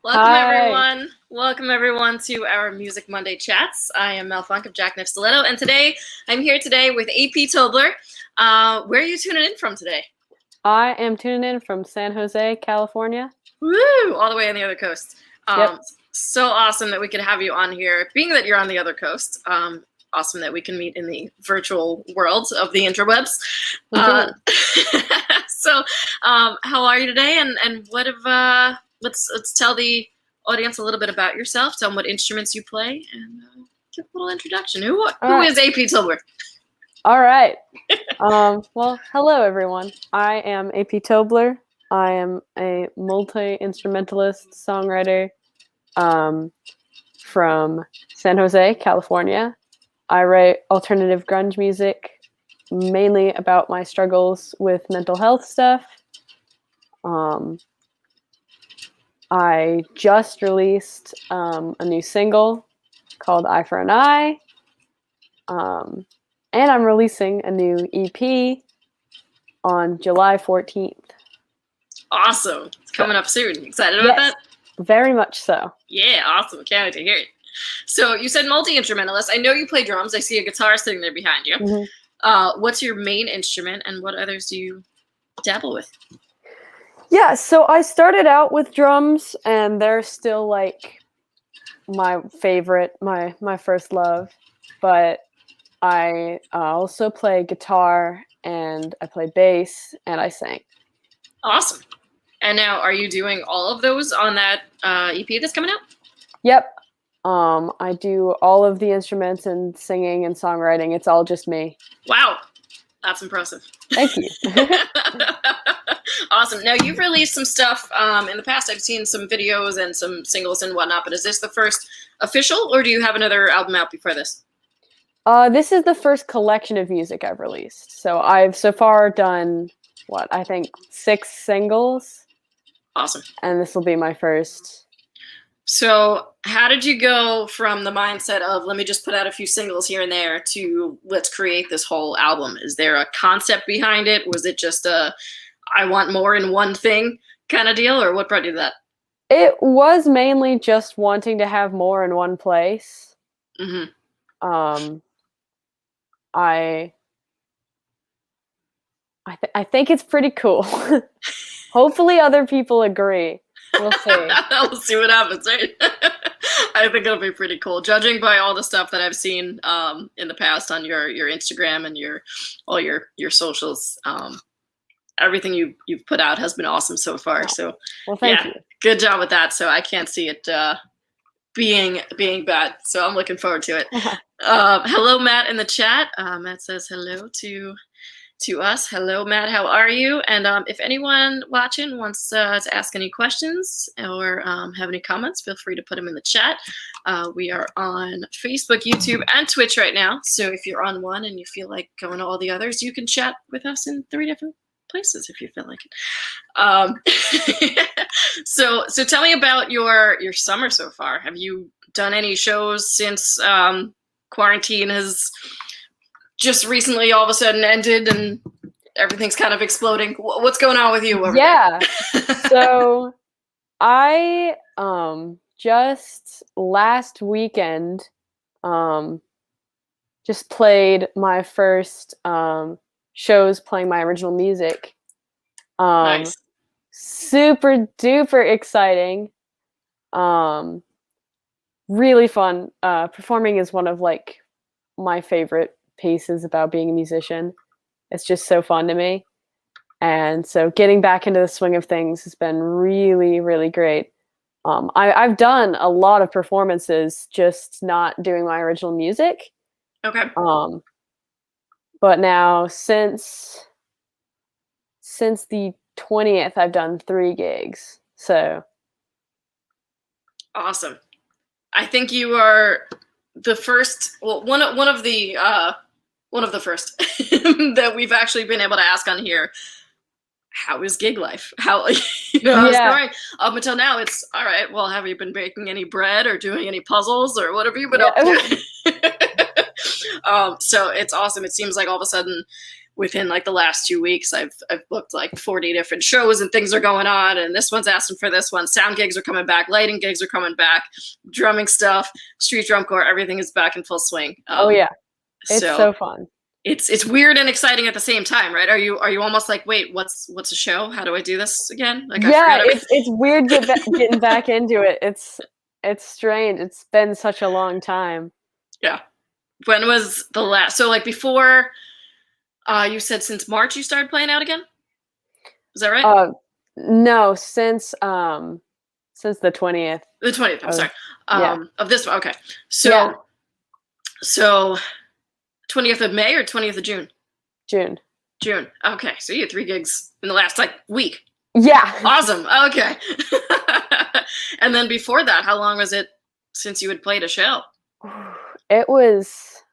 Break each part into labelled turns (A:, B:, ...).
A: Welcome
B: Hi.
A: everyone. Welcome everyone to our Music Monday chats. I am Mel Funk of Jackknife Stiletto, and today I'm here today with AP Tobler. Where are you tuning in from today?
B: I am tuning in from San Jose, California.
A: Woo! All the way on the other coast.
B: Yep.
A: So awesome that we could have you on here. Being that you're on the other coast, awesome that we can meet in the virtual world of the interwebs. So, how are you today? And what have let's tell the audience a little bit about yourself. Tell them what instruments you play, and give a little introduction. Who is AP Tobler?
B: All right. Well, hello everyone. I am AP Tobler. I am a multi-instrumentalist songwriter from San Jose, California. I write alternative grunge music, mainly about my struggles with mental health stuff. I just released a new single called Eye for an Eye. And I'm releasing a new EP on July 14th.
A: Awesome. It's coming up soon. Excited about that?
B: Very much so.
A: Yeah, awesome. Can't wait to hear it. So you said multi-instrumentalist. I know you play drums. I see a guitar sitting there behind you.
B: Mm-hmm.
A: What's your main instrument, and what others do you dabble with?
B: Yeah, so I started out with drums, and they're still like my favorite, my first love. But I also play guitar, and I play bass, and I sing.
A: Awesome. And now, are you doing all of those on that EP that's coming out?
B: Yep. I do all of the instruments and singing and songwriting. It's all just me.
A: Wow. That's impressive.
B: Thank you.
A: Awesome. Now, you've released some stuff in the past. I've seen some videos and some singles and whatnot, but is this the first official, or do you have another album out before this?
B: This is the first collection of music I've released. So I've so far done, I think 6 singles.
A: Awesome.
B: And this will be my first.
A: So how did you go from the mindset of let me just put out a few singles here and there to let's create this whole album? Is there a concept behind it? Was it just a I want more in one thing kind of deal, or what brought you to that?
B: It was mainly just wanting to have more in one place.
A: Mm-hmm.
B: I think it's pretty cool. Hopefully other people agree. We'll see.
A: We'll see what happens, right? I think it'll be pretty cool. Judging by all the stuff that I've seen in the past on your Instagram and all your socials, everything you've put out has been awesome so far. So,
B: well, thank you.
A: Good job with that. So I can't see it being bad. So I'm looking forward to it. Hello, Matt, in the chat. Matt says hello to us. Hello, Matt. How are you? And if anyone watching wants to ask any questions or have any comments, feel free to put them in the chat. We are on Facebook, YouTube, and Twitch right now. So if you're on one and you feel like going to all the others, you can chat with us in 3 different places if you feel like it. So tell me about your summer so far. Have you done any shows since quarantine has just recently all of a sudden ended and everything's kind of exploding? What's going on with you over there?
B: So I just last weekend just played my first shows playing my original music.
A: Nice.
B: Super duper exciting. Really fun. Performing is one of like my favorite pieces about being a musician. It's just so fun to me. And so getting back into the swing of things has been really, really great. I've done a lot of performances, just not doing my original music.
A: Okay.
B: But now since the 20th, I've done 3 gigs. So
A: awesome. I think you are the first, well, one of the first that we've actually been able to ask on here. How is gig life? How's going? Up until now, it's all right. Well, have you been baking any bread or doing any puzzles or whatever you've been up to? So it's awesome. It seems like all of a sudden within like the last 2 weeks, I've booked like 40 different shows and things are going on. And this one's asking for this one. Sound gigs are coming back. Lighting gigs are coming back. Drumming stuff, street drum corps, everything is back in full swing.
B: Oh yeah, it's so fun.
A: It's weird and exciting at the same time, right? Are you almost like, wait, what's a show? How do I do this again? Like,
B: yeah, it's weird getting back into it. It's strange. It's been such a long time.
A: Yeah. When was the last? So like before, you said since March you started playing out again. Is that right?
B: No, since the 20th.
A: The 20th. I'm sorry.
B: Yeah.
A: Of this one. Okay. So
B: Yeah.
A: so 20th of May or 20th of June?
B: June.
A: Okay. So you had 3 gigs in the last like week.
B: Yeah.
A: Awesome. Okay. And then before that, how long was it since you had played a show?
B: It was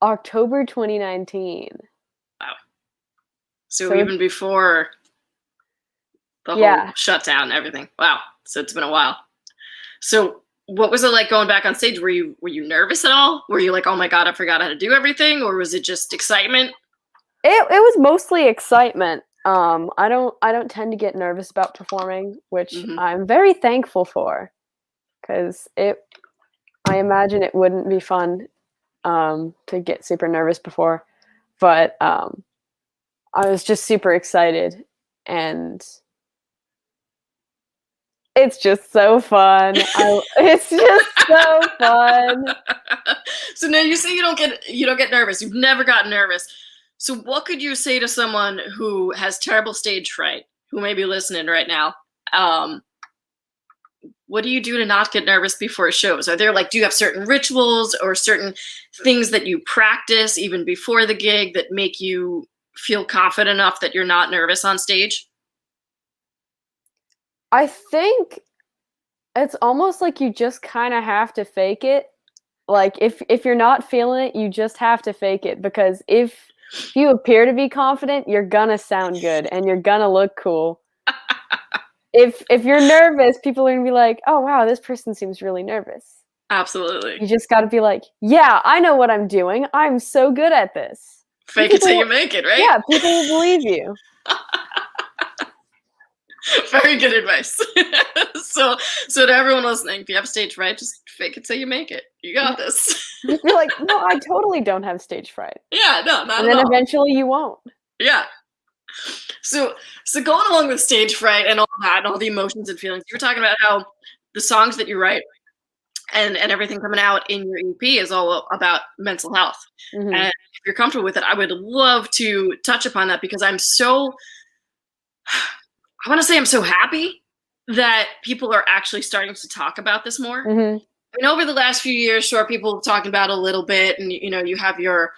B: October 2019.
A: Wow. So even before the whole shutdown and everything. Wow. So it's been a while. So what was it like going back on stage? Were you nervous at all? Were you like, oh my God, I forgot how to do everything? Or was it just excitement?
B: It was mostly excitement. I don't tend to get nervous about performing, which I'm very thankful for, because I imagine it wouldn't be fun to get super nervous before, but I was just super excited, and it's just so fun. It's just so fun.
A: So now you say you don't get nervous. You've never gotten nervous. So what could you say to someone who has terrible stage fright, who may be listening right now? What do you do to not get nervous before shows? Are there do you have certain rituals or certain things that you practice even before the gig that make you feel confident enough that you're not nervous on stage?
B: I think it's almost like you just kind of have to fake it. Like if you're not feeling it, you just have to fake it, because if you appear to be confident, you're gonna sound good and you're gonna look cool. If you're nervous, people are gonna be like, "Oh wow, this person seems really nervous."
A: Absolutely.
B: You just got to be like, "Yeah, I know what I'm doing. I'm so good at this."
A: Fake it till you make it, right?
B: Yeah, people will believe you.
A: Very good advice. So to everyone listening, if you have stage fright, just fake it till you make it. You got this.
B: You're like, "No, I totally don't have stage fright."
A: Yeah, no, not at all.
B: And then eventually you won't.
A: Yeah. So going along with stage fright and all that and all the emotions and feelings, you were talking about how the songs that you write and everything coming out in your EP is all about mental health.
B: Mm-hmm.
A: And if you're comfortable with it, I would love to touch upon that, because I'm so happy that people are actually starting to talk about this more.
B: Mm-hmm.
A: I mean, over the last few years, sure, people have talked about it a little bit, and you have your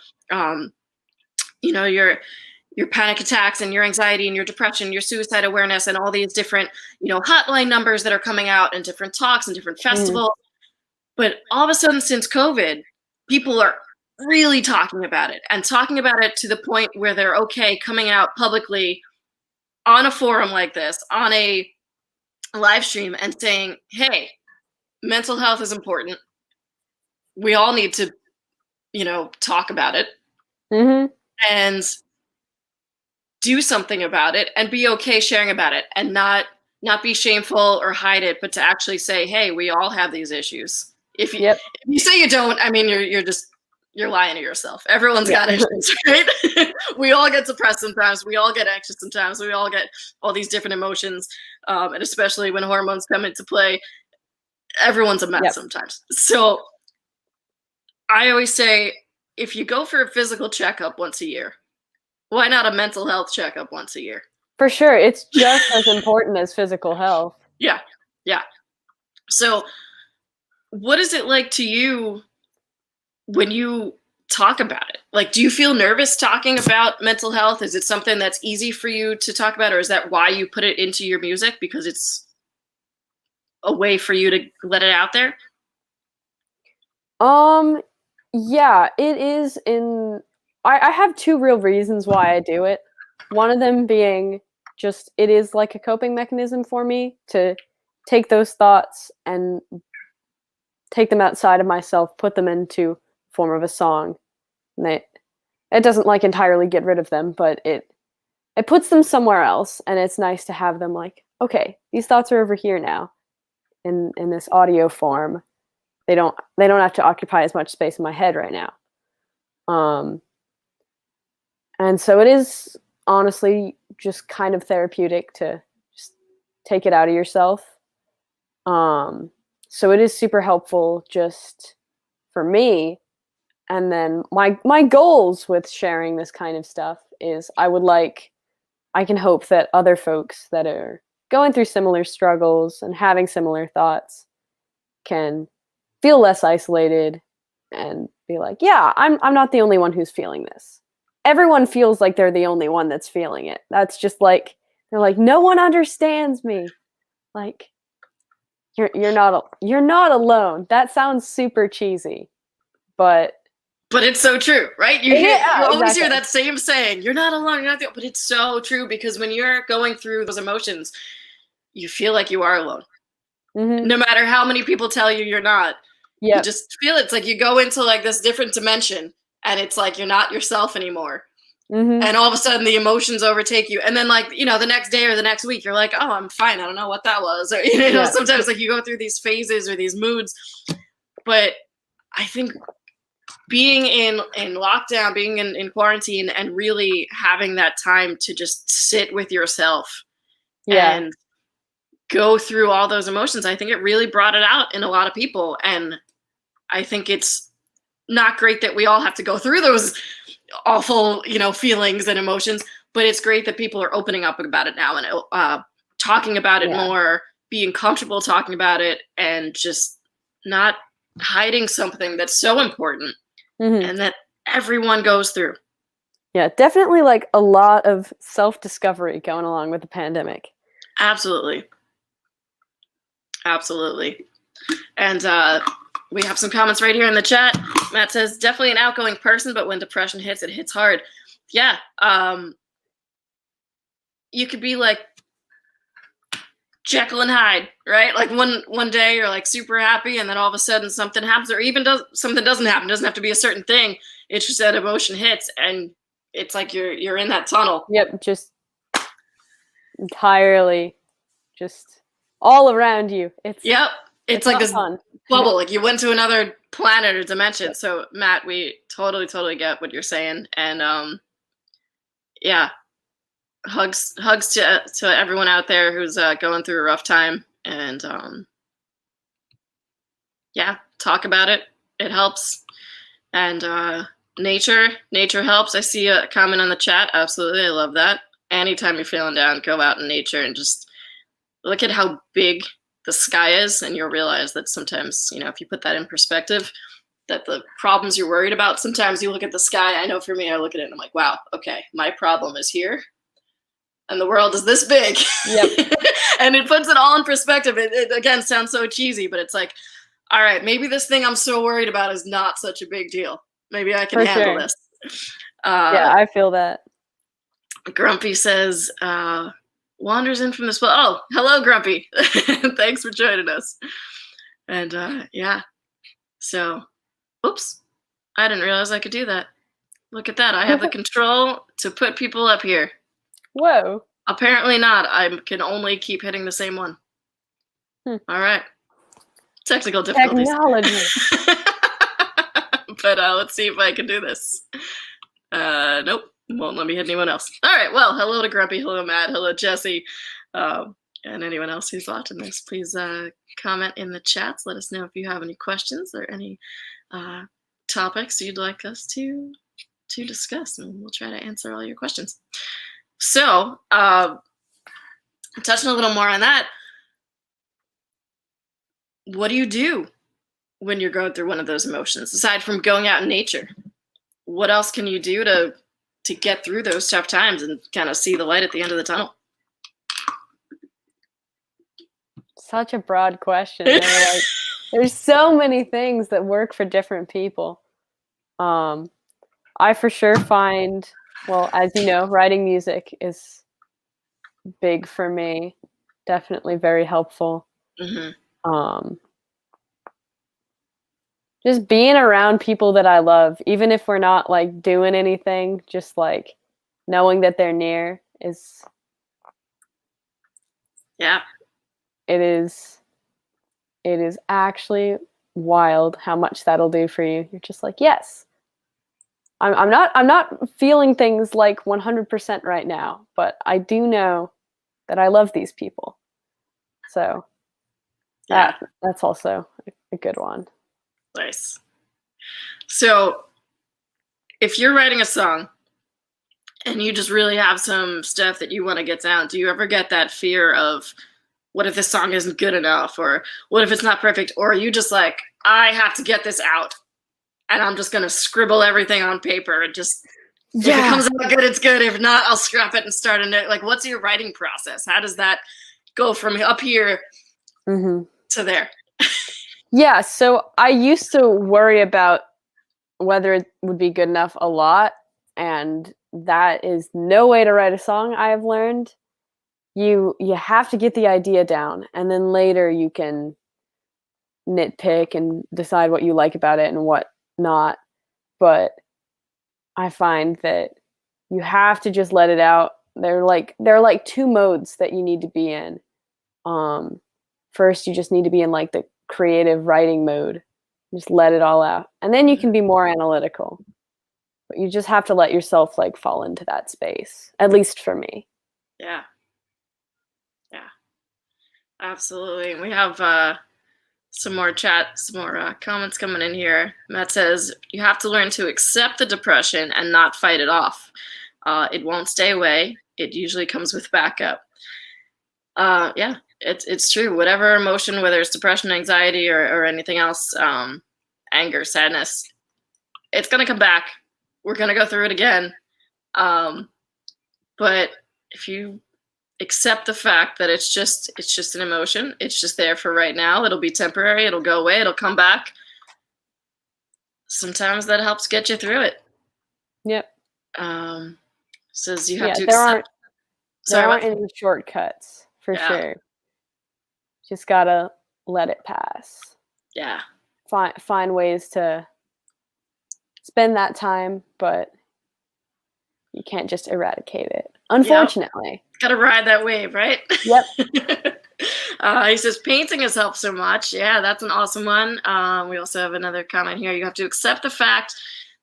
A: your panic attacks and your anxiety and your depression, your suicide awareness, and all these different hotline numbers that are coming out and different talks and different festivals. But all of a sudden, since COVID, people are really talking about it, and talking about it to the point where they're okay coming out publicly on a forum like this, on a live stream, and saying, hey, mental health is important. We all need to, talk about it and do something about it, and be okay sharing about it, and not be shameful or hide it, but to actually say, hey, we all have these issues. If you say you don't, I mean, you're lying to yourself. Everyone's got issues, right? We all get depressed sometimes. We all get anxious sometimes. We all get all these different emotions. And especially when hormones come into play, everyone's a mess sometimes. So I always say, if you go for a physical checkup once a year, why not a mental health checkup once a year?
B: For sure. It's just as important as physical health.
A: Yeah. Yeah. So what is it like to you when you talk about it? Like, do you feel nervous talking about mental health? Is it something that's easy for you to talk about, or is that why you put it into your music, because it's a way for you to let it out there?
B: Yeah, it is. I have 2 real reasons why I do it. One of them being just, it is like a coping mechanism for me to take those thoughts and take them outside of myself, put them into form of a song. And it doesn't like entirely get rid of them, but it puts them somewhere else, and it's nice to have them like, okay, these thoughts are over here now in this audio form. They don't have to occupy as much space in my head right now. And so it is honestly just kind of therapeutic to just take it out of yourself. So it is super helpful just for me. And then my goals with sharing this kind of stuff is I can hope that other folks that are going through similar struggles and having similar thoughts can feel less isolated and be like, yeah, I'm not the only one who's feeling this. Everyone feels like they're the only one that's feeling it. That's just like, they're like, no one understands me. Like, you're not alone. That sounds super cheesy, but
A: it's so true, right? You always hear that same saying, you're not alone, you're not the, but it's so true, because when you're going through those emotions, you feel like you are alone.
B: Mm-hmm.
A: No matter how many people tell you you're not.
B: Yep.
A: You just feel it's like you go into like this different dimension, and it's like you're not yourself anymore.
B: Mm-hmm.
A: And all of a sudden the emotions overtake you, and then like, you know, the next day or the next week you're like, oh, I'm fine, I don't know what that was. Or, you know, sometimes like you go through these phases or these moods. But I think being in lockdown, being in quarantine, and really having that time to just sit with yourself and go through all those emotions, I think it really brought it out in a lot of people. And I think it's not great that we all have to go through those awful, you know, feelings and emotions, but it's great that people are opening up about it now and talking about it more, being comfortable talking about it, and just not hiding something that's so important and that everyone goes through.
B: Yeah, definitely like a lot of self-discovery going along with the pandemic.
A: Absolutely. Absolutely. And we have some comments right here in the chat. Matt says, definitely an outgoing person, but when depression hits, it hits hard. Yeah. You could be like Jekyll and Hyde, right? Like one day you're like super happy, and then all of a sudden something happens, or even something doesn't happen. It doesn't have to be a certain thing. It's just that emotion hits, and it's like you're in that tunnel.
B: Yep, just entirely, just all around you.
A: It's like this
B: fun.
A: bubble, like you went to another planet or dimension. So Matt, we totally get what you're saying, and yeah, hugs to everyone out there who's going through a rough time, and yeah, talk about it. It helps. And nature helps. I see a comment on the chat. Absolutely, I love that. Anytime you're feeling down, go out in nature and just look at how big the sky is, and you'll realize that sometimes, you know, if you put that in perspective, that the problems you're worried about, sometimes you look at the sky. I know for me, I look at it and I'm like, wow, okay, my problem is here, and the world is this big.
B: Yep.
A: And it puts it all in perspective. It again sounds so cheesy, but it's like, all right, maybe this thing I'm so worried about is not such a big deal. Maybe I can handle this.
B: Yeah, I feel that.
A: Grumpy says, wanders in from this. Oh, hello, Grumpy. Thanks for joining us. And yeah, so, oops, I didn't realize I could do that. Look at that. I have the control to put people up here.
B: Whoa.
A: Apparently not. I can only keep hitting the same one. All right. Technical difficulties.
B: Technology.
A: But let's see if I can do this. Nope. Won't let me hit anyone else. All right. Well, hello to Grumpy. Hello, Matt. Hello, Jesse. And anyone else who's watching this, please comment in the chats. Let us know if you have any questions or any topics you'd like us to discuss, and we'll try to answer all your questions. So, touching a little more on that, what do you do when you're going through one of those emotions, aside from going out in nature? What else can you do to get through those tough times and kind of see the light at the end of the tunnel?
B: Such a broad question. There's so many things that work for different people. I for sure find, well, as you know, writing music is big for me. Definitely very helpful.
A: Mm-hmm.
B: just being around people that I love, even if we're not like doing anything, just like knowing that they're near is
A: Yeah.
B: it is actually wild how much that'll do for you. You're just like, yes. I'm not feeling things like 100% right now, but I do know that I love these people. So that's also a good one.
A: Nice. So if you're writing a song and you just really have some stuff that you want to get down, do you ever get that fear of what if this song isn't good enough, or what if it's not perfect, or are you just like, I have to get this out and I'm just gonna scribble everything on paper and just if it comes out good, it's good. If not, I'll scrap it and start a new. Like, what's your writing process? How does that go from up here to there?
B: Yeah, so I used to worry about whether it would be good enough a lot, and that is no way to write a song, I have learned. You have to get the idea down, and then later you can nitpick and decide what you like about it and what not. But I find that you have to just let it out. There are like two modes that you need to be in. First, you just need to be in like the creative writing mode. Just let it all out, and then you can be more analytical. But you just have to let yourself like fall into that space. At least for me.
A: Yeah. Yeah. Absolutely. We have some more comments coming in here. Matt says, you have to learn to accept the depression and not fight it off. It won't stay away. It usually comes with backup. Yeah, it's true. Whatever emotion, whether it's depression, anxiety, or anything else, anger, sadness, it's going to come back. We're going to go through it again. But if you accept the fact that it's just an emotion, it's just there for right now, it'll be temporary, it'll go away, it'll come back. Sometimes that helps get you through it.
B: Yep.
A: Says you have to accept.
B: There aren't any shortcuts for sure. Just gotta let it pass.
A: Yeah.
B: Find ways to spend that time, but you can't just eradicate it. Unfortunately.
A: Yep. Gotta ride that wave, right?
B: Yep.
A: He says painting has helped so much. Yeah, that's an awesome one. We also have another comment here. You have to accept the fact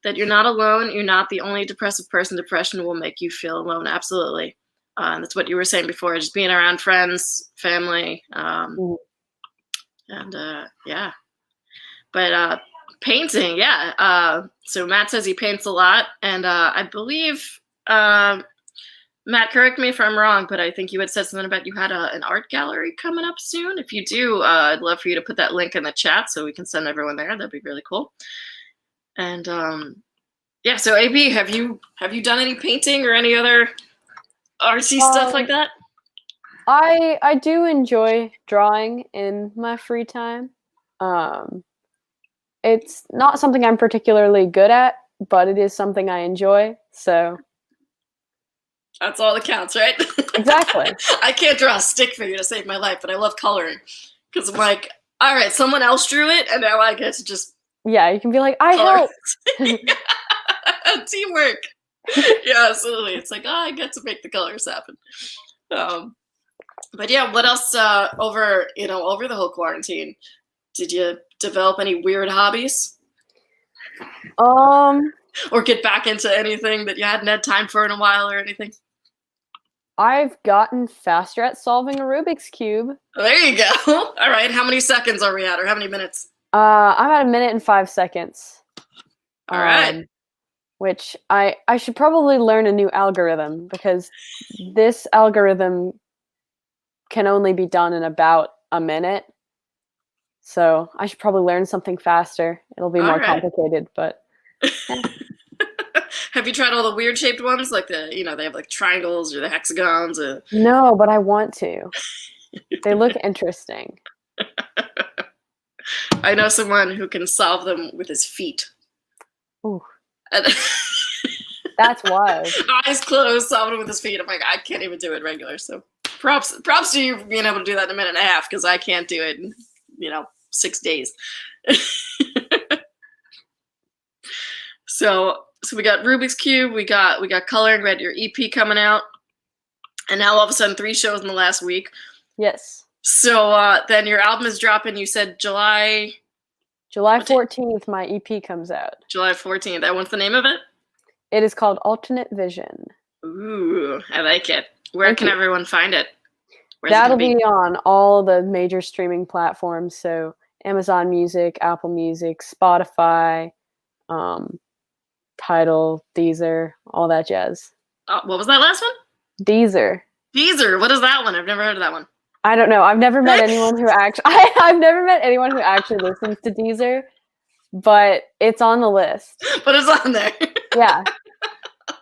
A: that you're not alone. You're not the only depressive person. Depression will make you feel alone. Absolutely. That's what you were saying before, just being around friends, family. Yeah. But painting, yeah. So Matt says he paints a lot. And I believe, Matt, correct me if I'm wrong, but I think you had said something about you had an art gallery coming up soon. If you do, I'd love for you to put that link in the chat so we can send everyone there. That'd be really cool. And yeah, so AB, have you done any painting or any other artsy stuff like that?
B: I do enjoy drawing in my free time. It's not something I'm particularly good at, but it is something I enjoy. So
A: that's all that counts, right?
B: Exactly.
A: I can't draw a stick figure to save my life, but I love coloring because I'm like, all right, someone else drew it, and now I get to just
B: you can be like, I helped.
A: Teamwork. Yeah, absolutely. It's like, I get to make the colors happen. But yeah, what else over the whole quarantine? Did you develop any weird hobbies? Or get back into anything that you hadn't had time for in a while or anything?
B: I've gotten faster at solving a Rubik's Cube.
A: There you go. All right. How many seconds are we at, or how many minutes?
B: I'm at 1 minute and 5 seconds.
A: All right.
B: Which I should probably learn a new algorithm, because this algorithm can only be done in about a minute. So I should probably learn something faster. It'll be more complicated, but. Yeah.
A: Have you tried all the weird shaped ones, like they have like triangles or the hexagons?
B: No, but I want to. They look interesting.
A: I know someone who can solve them with his feet.
B: Ooh. That's wild.
A: Eyes closed, solving with his feet. I'm like, I can't even do it regular. So props to you for being able to do that in a minute and a half, because I can't do it in 6 days. So we got Rubik's Cube, we got coloring, we had your EP coming out, and now all of a sudden 3 shows in the last week.
B: Yes.
A: So then your album is dropping. You said July
B: 14th, my EP comes out.
A: July 14th. And what's the name of it?
B: It is called Alternate Vision.
A: Ooh, I like it. Where can everyone find it?
B: That'll be on all the major streaming platforms. So Amazon Music, Apple Music, Spotify, Tidal, Deezer, all that jazz.
A: What was that last one?
B: Deezer.
A: Deezer. What is that one? I've never heard of that one.
B: I don't know. I've never met anyone who actually. I've never met anyone who actually listens to Deezer, but it's on the list.
A: But it's on there.
B: Yeah.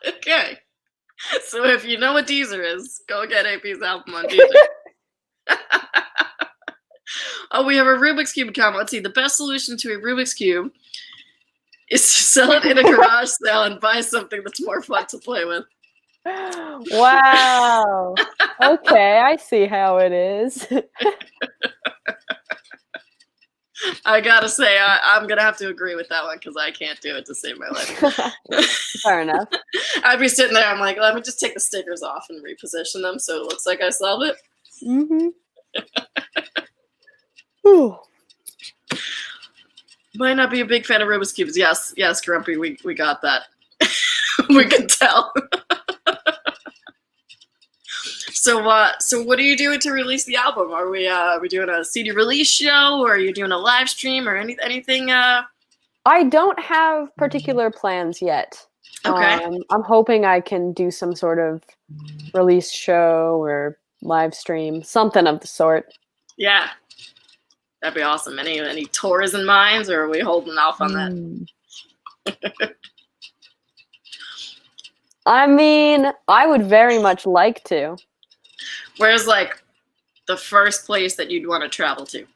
A: Okay. So if you know what Deezer is, go get AP's album on Deezer. Oh, we have a Rubik's Cube comment. Let's see. The best solution to a Rubik's Cube is to sell it in a garage sale and buy something that's more fun to play with.
B: Wow. Okay, I see how it is.
A: I gotta say, I'm gonna have to agree with that one because I can't do it to save my life.
B: Fair enough.
A: I'd be sitting there, I'm like, let me just take the stickers off and reposition them so it looks like I solved it.
B: Mm-hmm.
A: Might not be a big fan of Rubik's Cubes. Yes, Grumpy, we got that. We can tell. So what are you doing to release the album? Are we doing a CD release show, or are you doing a live stream, or anything?
B: I don't have particular plans yet.
A: Okay.
B: I'm hoping I can do some sort of release show or live stream, something of the sort.
A: Yeah, that'd be awesome. Any tours in mind, or are we holding off on that?
B: I mean, I would very much like to.
A: Where's like the first place that you'd want to travel to?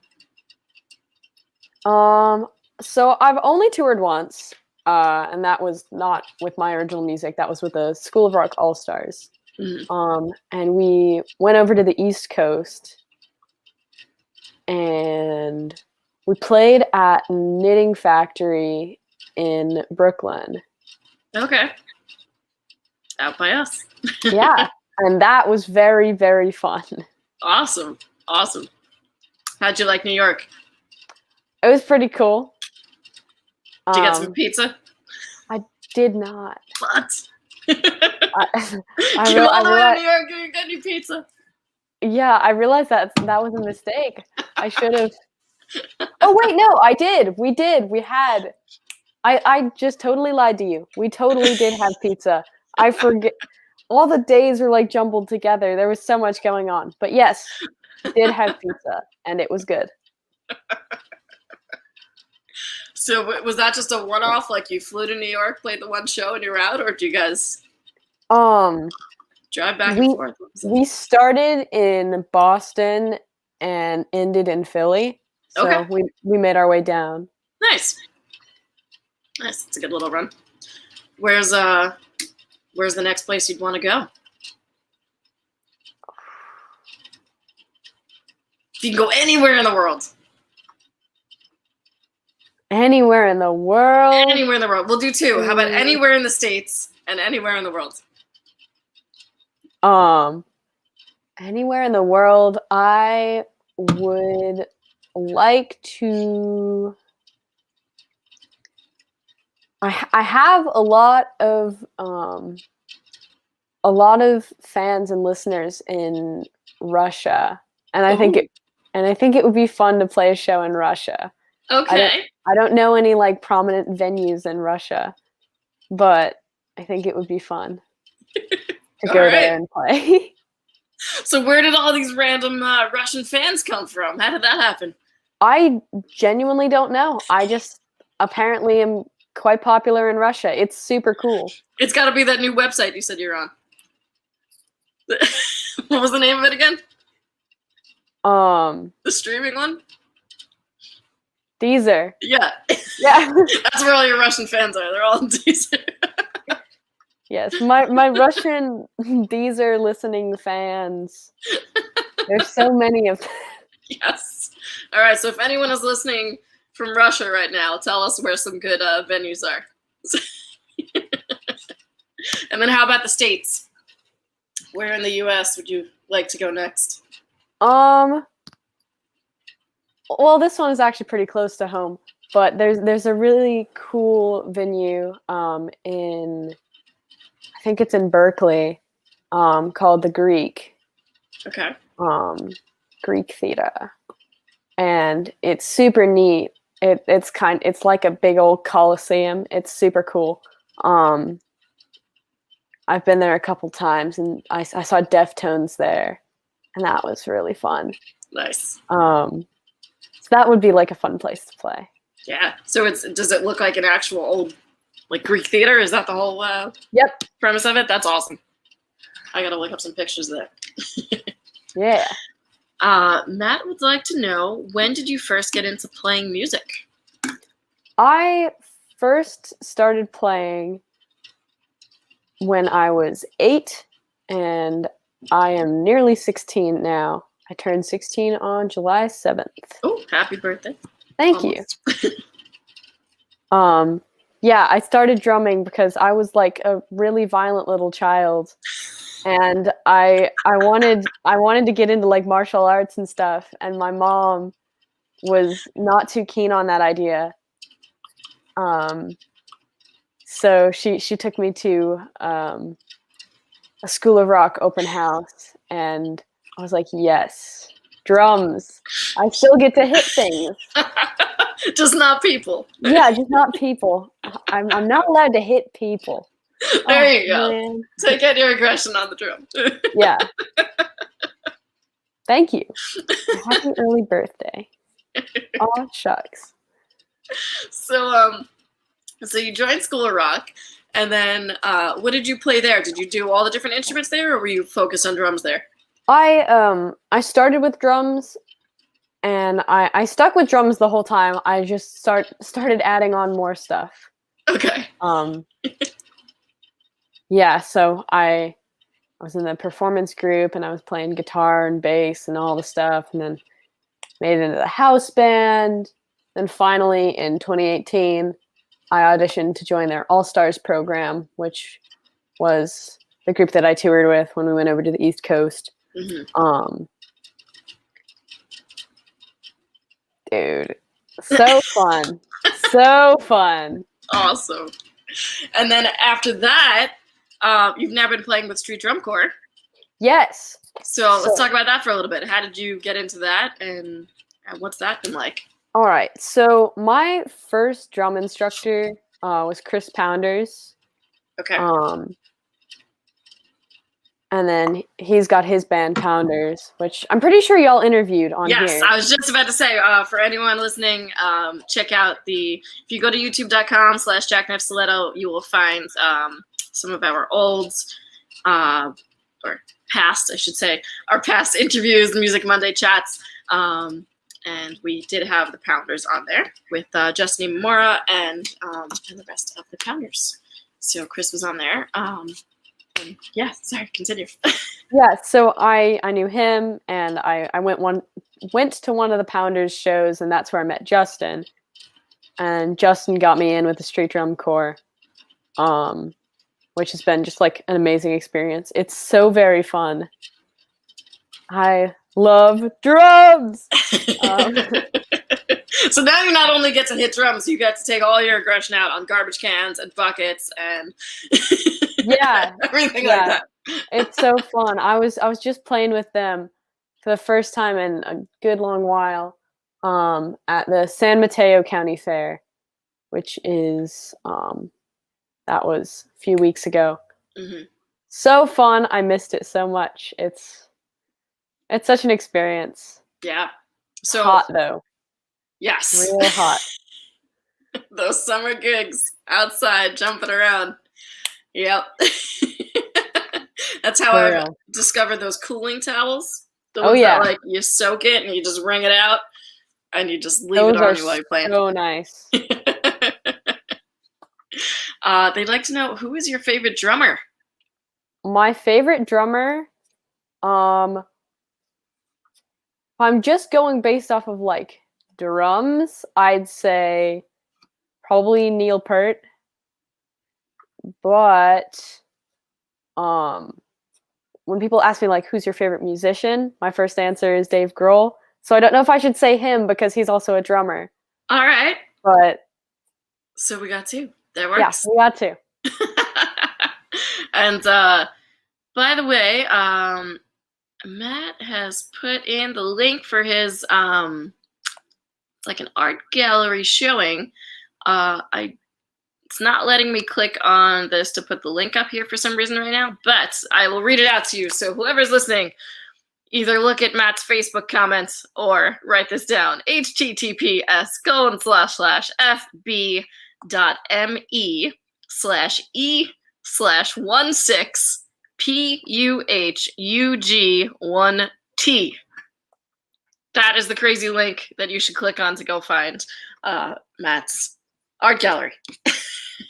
B: So I've only toured once, and that was not with my original music. That was with the School of Rock All Stars. Mm-hmm. And we went over to the East Coast, and we played at Knitting Factory in Brooklyn.
A: Okay. Out by us.
B: Yeah. And that was very, very fun.
A: Awesome. How'd you like New York?
B: It was pretty cool.
A: Did you get some pizza?
B: I did not.
A: What?
B: I
A: Came all the way to New York, you didn't get any pizza.
B: Yeah, I realized that was a mistake. I should have. Oh, wait, no, I did. We did. We had. I just totally lied to you. We totally did have pizza. I forget. All the days were like jumbled together. There was so much going on. But yes, did have pizza, and it was good.
A: So was that just a one-off? Like you flew to New York, played the one show, and you're out, or did you guys drive back and forth?
B: We started in Boston and ended in Philly. So okay. we made our way down.
A: Nice. It's a good little run. Where's the next place you'd want to go? If you can go anywhere in the world.
B: Anywhere in the world?
A: Anywhere in the world. We'll do 2. How about anywhere in the States and anywhere in the world?
B: Anywhere in the world, I would like to... I have a lot of fans and listeners in Russia, and I think it would be fun to play a show in Russia.
A: Okay.
B: I don't know any like prominent venues in Russia, but I think it would be fun to go there and play.
A: So where did all these random Russian fans come from? How did that happen?
B: I genuinely don't know. I just apparently am quite popular in Russia. It's super cool.
A: It's got to be that new website you said you're on. What was the name of it again? The streaming one?
B: Deezer.
A: Yeah.
B: Yeah.
A: That's where all your Russian fans are. They're all on Deezer.
B: Yes, my Russian Deezer listening fans. There's so many of them.
A: Yes. All right, so if anyone is listening from Russia right now, tell us where some good venues are. And then how about the States? Where in the U.S. would you like to go next?
B: Well, this one is actually pretty close to home, but there's a really cool venue in, I think it's in Berkeley, called the Greek.
A: Okay.
B: Greek theater, and it's super neat. It's like a big old coliseum. It's super cool. I've been there a couple times, and I saw Deftones there, and that was really fun.
A: Nice.
B: So that would be like a fun place to play.
A: Yeah. So does it look like an actual old like Greek theater? Is that the whole
B: Yep.
A: premise of it? That's awesome. I gotta look up some pictures of that.
B: Yeah.
A: Matt would like to know, when did you first get into playing music?
B: I first started playing when I was 8, and I am nearly 16 now. I turned 16 on July 7th.
A: Oh, happy birthday.
B: Thank you. Yeah, I started drumming because I was like a really violent little child, and I wanted to get into like martial arts and stuff, and my mom was not too keen on that idea. So she took me to a School of Rock open house, and I was like, yes, drums. I still get to hit things.
A: Just not people.
B: Yeah, just not people. I'm not allowed to hit people.
A: There you go.
B: Man.
A: Take out your aggression on the drum.
B: Yeah. Thank you. Happy early birthday. Aw, shucks.
A: So you joined School of Rock, and then what did you play there? Did you do all the different instruments there, or were you focused on drums there?
B: I started with drums, and I stuck with drums the whole time. I just started adding on more stuff.
A: Okay.
B: Yeah, so I was in the performance group, and I was playing guitar and bass and all the stuff, and then made it into the house band. Then finally, in 2018, I auditioned to join their All-Stars program, which was the group that I toured with when we went over to the East Coast.
A: Mm-hmm.
B: Dude, so fun. So fun.
A: Awesome. And then after that, you've now been playing with Street Drum Corps.
B: Yes.
A: So let's talk about that for a little bit. How did you get into that, and what's that been like?
B: All right. So my first drum instructor was Chris Pounders.
A: Okay.
B: And then he's got his band Pounders, which I'm pretty sure y'all interviewed on here.
A: Yes, I was just about to say, for anyone listening, check out if you go to youtube.com/Jackknife Stiletto, you will find some of our old, or past, I should say, our past interviews, Music Monday chats. And we did have the Pounders on there with Justin Mora and the rest of the Pounders. So Chris was on there. And yeah, sorry, continue.
B: Yeah, so I knew him, and I went to one of the Pounders shows, and that's where I met Justin. And Justin got me in with the Street Drum Corps, which has been just like an amazing experience. It's so very fun. I love drums.
A: So now you not only get to hit drums, you get to take all your aggression out on garbage cans and buckets and
B: yeah,
A: everything like that.
B: It's so fun. I was just playing with them for the first time in a good long while at the San Mateo County Fair, which is that was a few weeks ago.
A: Mm-hmm.
B: So fun. I missed it so much. It's such an experience.
A: Yeah. So
B: hot though.
A: Yes.
B: Real hot.
A: Those summer gigs outside jumping around. Yep. That's how I discovered those cooling towels. The ones that, like, you soak it and you just wring it out and you just leave it on you while you're playing.
B: So nice.
A: They'd like to know, who is your favorite drummer?
B: My favorite drummer, if I'm just going based off of like drums, I'd say probably Neil Peart. But when people ask me like, who's your favorite musician, my first answer is Dave Grohl. So I don't know if I should say him because he's also a drummer.
A: All right.
B: But
A: so we got 2. That
B: yeah,
A: works.
B: we got 2.
A: And by the way, Matt has put in the link for his like an art gallery showing. It's not letting me click on this to put the link up here for some reason right now, but I will read it out to you. So whoever's listening, either look at Matt's Facebook comments or write this down. https://fb.me/e/16puhug1t. That is the crazy link that you should click on to go find Matt's art gallery.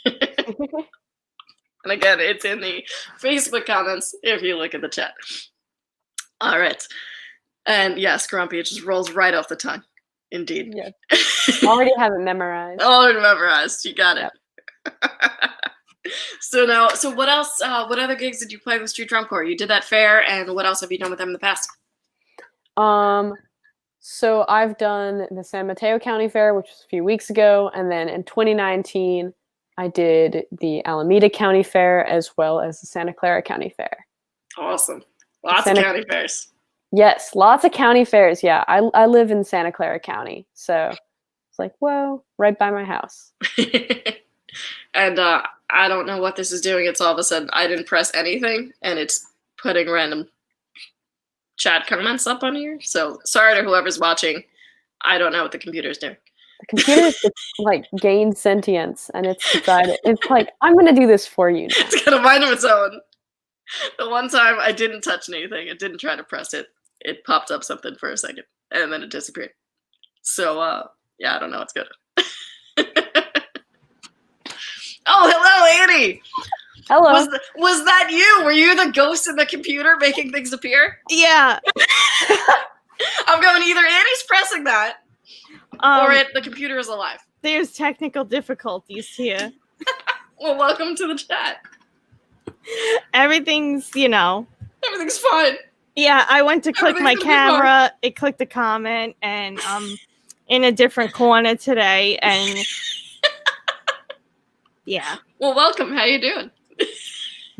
A: And again, it's in the Facebook comments if you look at the chat. All right. And yes, Grumpy, it just rolls right off the tongue. Indeed.
B: Yeah. Already have it memorized.
A: Already memorized. You got it. Yep. So what else, what other gigs did you play with Street Drum Corps? You did that fair, and what else have you done with them in the past?
B: So I've done the San Mateo County Fair, which was a few weeks ago, and then in 2019, I did the Alameda County Fair as well as the Santa Clara County Fair.
A: Awesome. Lots of county fairs.
B: Yes, lots of county fairs. Yeah, I live in Santa Clara County, so it's like, whoa, right by my house.
A: And I don't know what this is doing. It's all of a sudden I didn't press anything, and it's putting random chat comments up on here. So sorry to whoever's watching. I don't know what the computer's doing.
B: The computer's like gained sentience, and it's decided. It's like, I'm going to do this for you now.
A: It's got a mind of its own. The one time I didn't touch anything, it didn't try to press it. It popped up something for a second, and then it disappeared. So, yeah, I don't know what's good. Oh, hello, Annie!
B: Hello.
A: Was that you? Were you the ghost in the computer making things appear?
C: Yeah.
A: I'm going either Annie's pressing that, or the computer is alive.
C: There's technical difficulties here.
A: Well, welcome to the chat.
C: Everything's
A: fine.
C: Yeah, I went to click my camera, it clicked a comment, and I'm in a different corner today, and yeah.
A: Well, welcome. How you doing?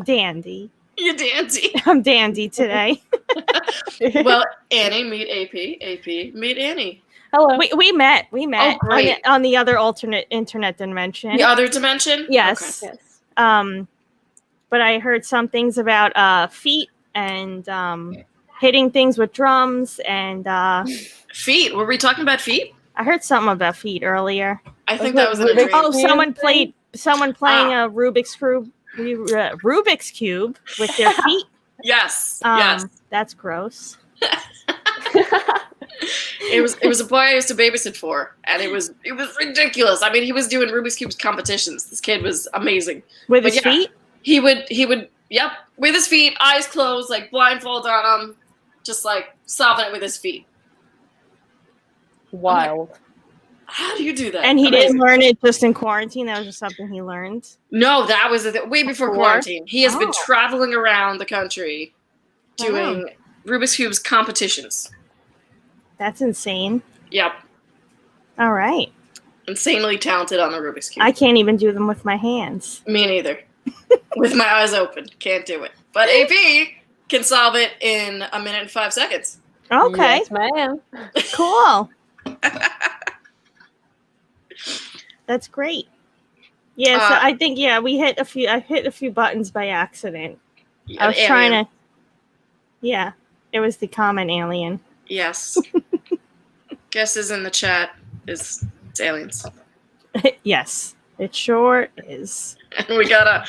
C: Dandy.
A: You dandy.
C: I'm dandy today.
A: Well, Annie, meet AP. AP, meet Annie.
C: Hello. We met.
A: Oh, great.
C: On the other alternate internet dimension.
A: The other dimension?
C: Yes.
A: Okay.
C: Yes. But I heard some things about feet and hitting things with drums and
A: feet. Were we talking about feet?
C: I heard something about feet earlier.
A: I think that was in a dream.
C: Oh, someone playing a Rubik's Cube with their feet.
A: Yes. Yes.
C: That's gross.
A: It was a boy I used to babysit for, and it was ridiculous. I mean, he was doing Rubik's Cube competitions. This kid was amazing.
C: With his feet?
A: He would, yep, with his feet, eyes closed, like blindfold on him, just like solving it with his feet.
B: Wild.
A: Like, how do you do that?
C: And he didn't learn it just in quarantine? That was just something he learned?
A: No, that was way before quarantine. He has been traveling around the country doing Rubik's Cube's competitions.
C: That's insane.
A: Yep.
C: All right.
A: Insanely talented on the Rubik's Cube.
C: I can't even do them with my hands.
A: Me neither. With my eyes open. Can't do it. But AP can solve it in 1 minute and 5 seconds.
C: Okay.
B: Yes, ma'am.
C: Cool. That's great. Yeah, so I think I hit a few buttons by accident. I was trying to. Yeah, it was the common alien.
A: Yes. Guesses in the chat it's aliens.
C: Yes, it sure is.
A: And we gotta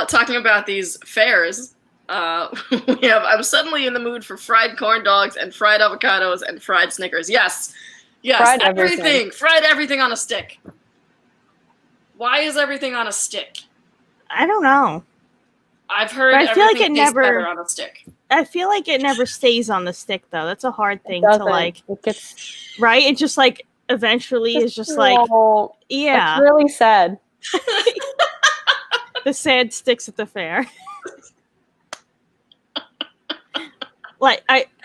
A: talking about these fairs. I'm suddenly in the mood for fried corn dogs and fried avocados and fried Snickers. Yes,
B: fried
A: everything. Fried everything on a stick. Why is everything on a stick?
C: I don't know.
A: I've heard
C: but I feel like it never
A: better on a stick.
C: I feel like it never stays on the stick though. That's a hard thing to like.
B: It gets
C: right. It just like eventually is just like yeah.
B: It's really sad.
C: The sad sticks at the fair.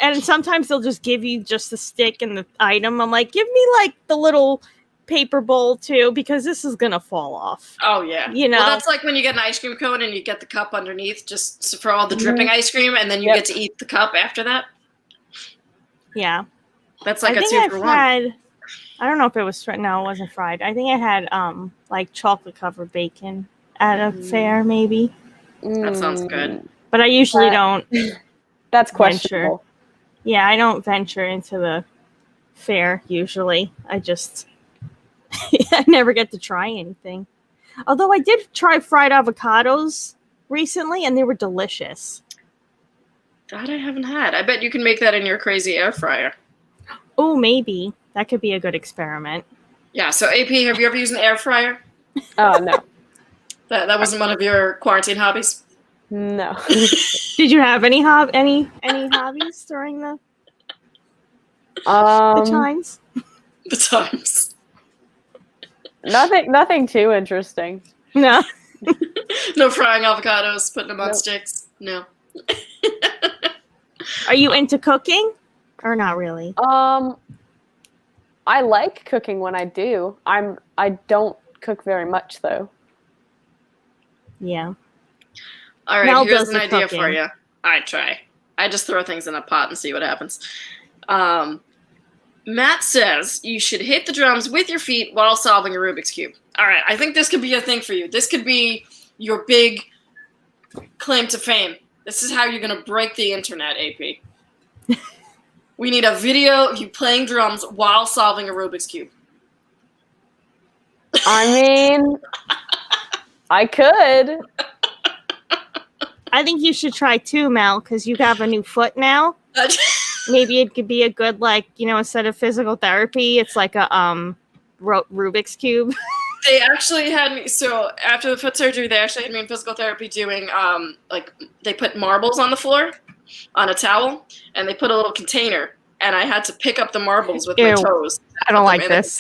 C: and sometimes they'll just give you just the stick and the item. I'm like, give me like the little paper bowl too, because this is gonna fall off.
A: Oh yeah,
C: you know.
A: Well, that's like when you get an ice cream cone and you get the cup underneath just for all the dripping ice cream, and then you get to eat the cup after that.
C: Yeah,
A: that's like
C: I
A: a
C: think
A: 2 for 1.
C: I don't know if it was no, it wasn't fried. I think I had like chocolate covered bacon at a fair, maybe.
A: That sounds good.
C: But I usually don't.
B: That's questionable.
C: Yeah, I don't venture into the fair usually. I never get to try anything. Although I did try fried avocados recently, and they were delicious.
A: That I haven't had. I bet you can make that in your crazy air fryer.
C: Oh, maybe. That could be a good experiment.
A: Yeah, so AP, have you ever used an air fryer?
B: Oh, no.
A: That wasn't one of your quarantine hobbies?
B: No.
C: Did you have any hobbies during the times?
A: The times.
B: Nothing too interesting.
C: No.
A: No frying avocados, putting them on sticks. No.
C: Are you into cooking? Or not really?
B: I like cooking when I do. I don't cook very much though.
C: Yeah.
A: All right,
C: Mel
A: here's
C: does
A: an
C: the
A: idea
C: cooking.
A: for you. I try. I just throw things in a pot and see what happens. Matt says you should hit the drums with your feet while solving a Rubik's Cube. All right, I think this could be a thing for you. This could be your big claim to fame. This is how you're going to break the internet, AP. We need a video of you playing drums while solving a Rubik's Cube.
B: I mean, I could.
C: I think you should try too, Mel, because you have a new foot now. Maybe it could be a good, instead of physical therapy, it's like a Rubik's Cube.
A: They actually had me, so after the foot surgery, they actually had me in physical therapy doing, they put marbles on the floor on a towel, and they put a little container, and I had to pick up the marbles with my toes.
C: I don't like this.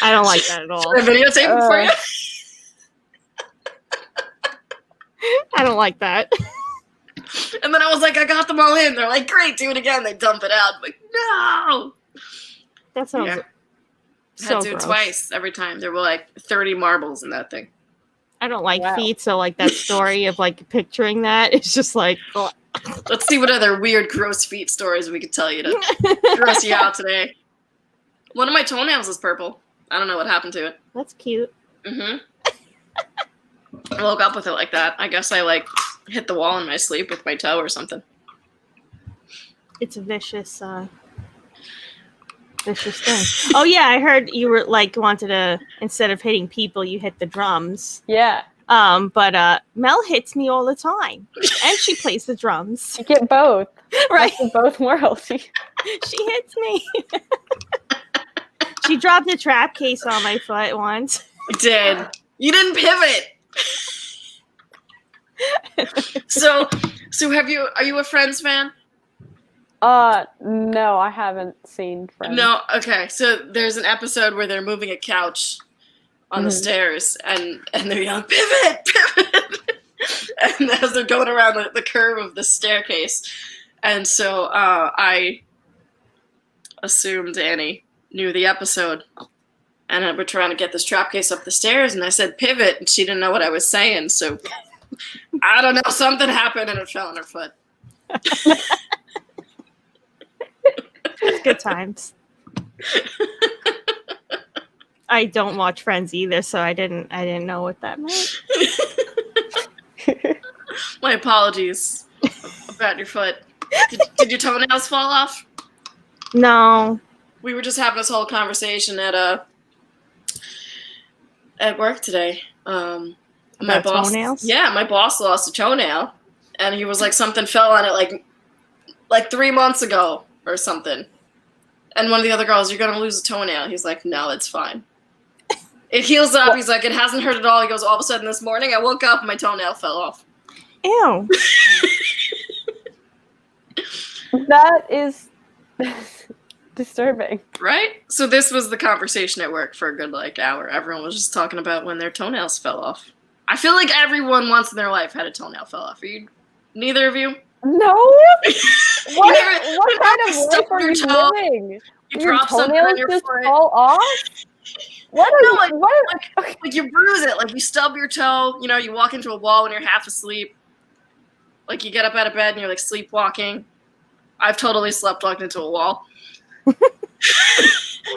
C: I don't like that at all.
A: Should I videotape it for you?
C: I don't like that.
A: And then I was like, I got them all in. They're like, great, do it again. They dump it out. I'm like, no.
C: That sounds
A: so had to do it twice every time. There were like 30 marbles in that thing.
C: I don't like feet, so like that story of like picturing that, it's just like. Oh.
A: Let's see what other weird, gross feet stories we could tell you to gross you out today. One of my toenails is purple. I don't know what happened to it.
C: That's cute.
A: Mm-hmm. I woke up with it like that. I guess I hit the wall in my sleep with my toe or something.
C: It's a vicious thing. Oh yeah, I heard you were wanted to, instead of hitting people, you hit the drums.
B: Yeah.
C: But Mel hits me all the time, and she plays the drums.
B: You get both,
C: right?
B: In both worlds.
C: She hits me. She dropped a trap case on my foot once.
A: I did. You didn't pivot. So are you a Friends fan?
B: No, I haven't seen Friends.
A: No, okay. So there's an episode where they're moving a couch on the stairs, and they're yelling, pivot! And as they're going around the curve of the staircase. And so I assumed Annie knew the episode. And we're trying to get this trap case up the stairs, and I said pivot, and she didn't know what I was saying, so I don't know, something happened and it fell on her foot.
C: Good times. I don't watch Friends either, so I didn't know what that meant.
A: My apologies about your foot. Did your toenails fall off?
C: No.
A: We were just having this whole conversation at work today. My boss,
C: toenails?
A: Yeah, my boss lost a toenail, and he was like, something fell on it like 3 months ago or something. And one of the other girls, you're gonna lose a toenail. He's like, no, it's fine. It heals up. He's like, it hasn't hurt at all. He goes, all of a sudden this morning, I woke up and my toenail fell off.
C: Ew.
B: That is disturbing.
A: Right? So this was the conversation at work for a good hour. Everyone was just talking about when their toenails fell off. I feel like everyone once in their life had a toenail fell off. Are you? Neither of you?
B: No. What kind of life are you
A: toe,
B: living?
A: you
B: Your
A: drop something on
B: toenails
A: your
B: just
A: foot.
B: fall off? What are you?
A: Like you bruise it, like you stub your toe. You know, you walk into a wall when you're half asleep. Like you get up out of bed and you're like sleepwalking. I've totally sleptwalked into a wall. You